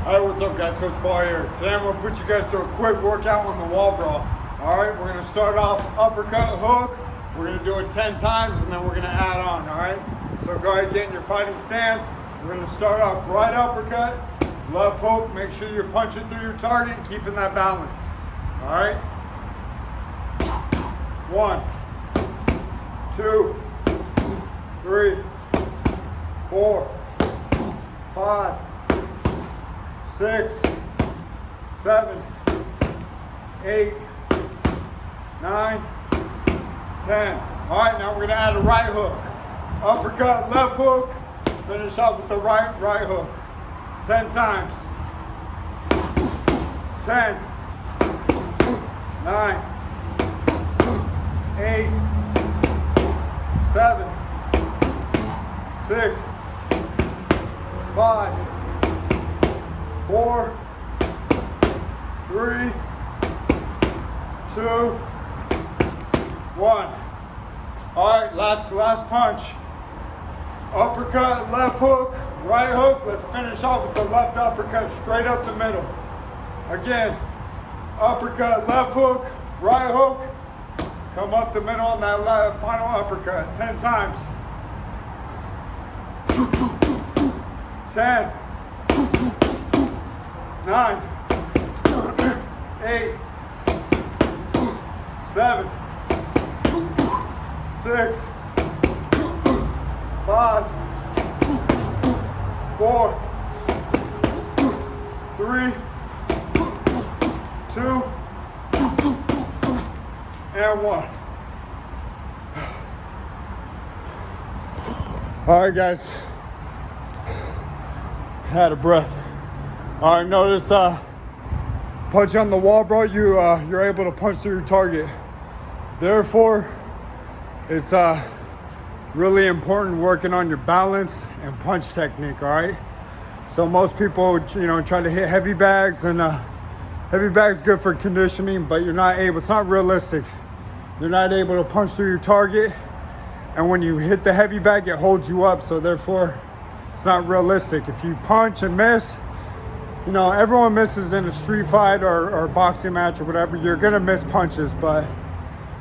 Alright, what's up guys, Coach Paul here. Today I'm going to put you guys through a quick workout on the wall brawl. Alright, we're going to start off uppercut hook. We're going to do it 10 times and then we're going to add on, alright? So go ahead and get in your fighting stance. We're going to start off right uppercut, left hook. Make sure you're punching through your target and keeping that balance. Alright? 1, 2, 3, 4, 5, 6, 7, 8, 9, 10. All right, now we're going to add a right hook. Uppercut, left hook. Finish off with the right hook. 10 times. 10, 9, 8, 7, 6, 5, 4, 3, 2, 1. All right, last punch. Uppercut, left hook, right hook. Let's finish off with the left uppercut straight up the middle. Again, uppercut, left hook, right hook. Come up the middle on that final uppercut 10 times. 10, 9, 8, 7, 6, 5, 4, 3, 2, and 1. All right, guys. Had a breath. All right, notice punch on the wall, bro. You're able to punch through your target. Therefore, it's really important working on your balance and punch technique. All right. So most people, try to hit heavy bags, and heavy bags good for conditioning, but you're not able. It's not realistic. You're not able to punch through your target, and when you hit the heavy bag, it holds you up. So therefore, it's not realistic. If you punch and miss, everyone misses in a street fight or boxing match or whatever. You're gonna miss punches, but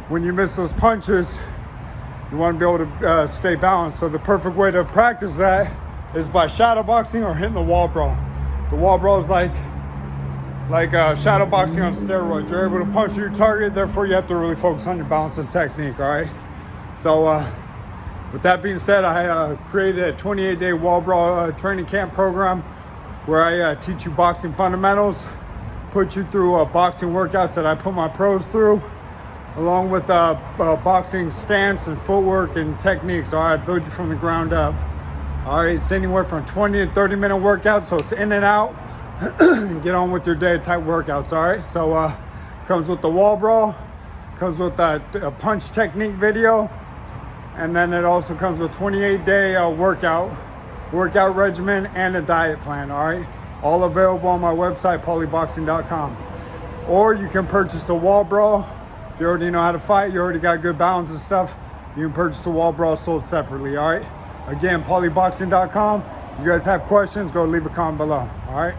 when you miss those punches, you want to be able to stay balanced. So the perfect way to practice that is by shadow boxing or hitting the wall brawl. The wall brawl is like shadow boxing on steroids. You're able to punch your target, therefore you have to really focus on your balance and technique. All right. So with that being said, I created a 28-day wall brawl training camp program where I teach you boxing fundamentals, put you through boxing workouts that I put my pros through, along with boxing stance and footwork and techniques. All right, build you from the ground up. All right, it's anywhere from 20 to 30-minute workouts, so it's in and out. Get on with your day type workouts. All right, so comes with the wall brawl, comes with a punch technique video, and then it also comes with 28-day workout regimen and a diet plan. All right, all available on my website, paulieboxing.com. Or you can purchase the wall brawl. If you already know how to fight, you already got good balance and stuff, you can purchase the wall brawl sold separately. All right, again, paulieboxing.com. You guys have questions, go leave a comment below. All right.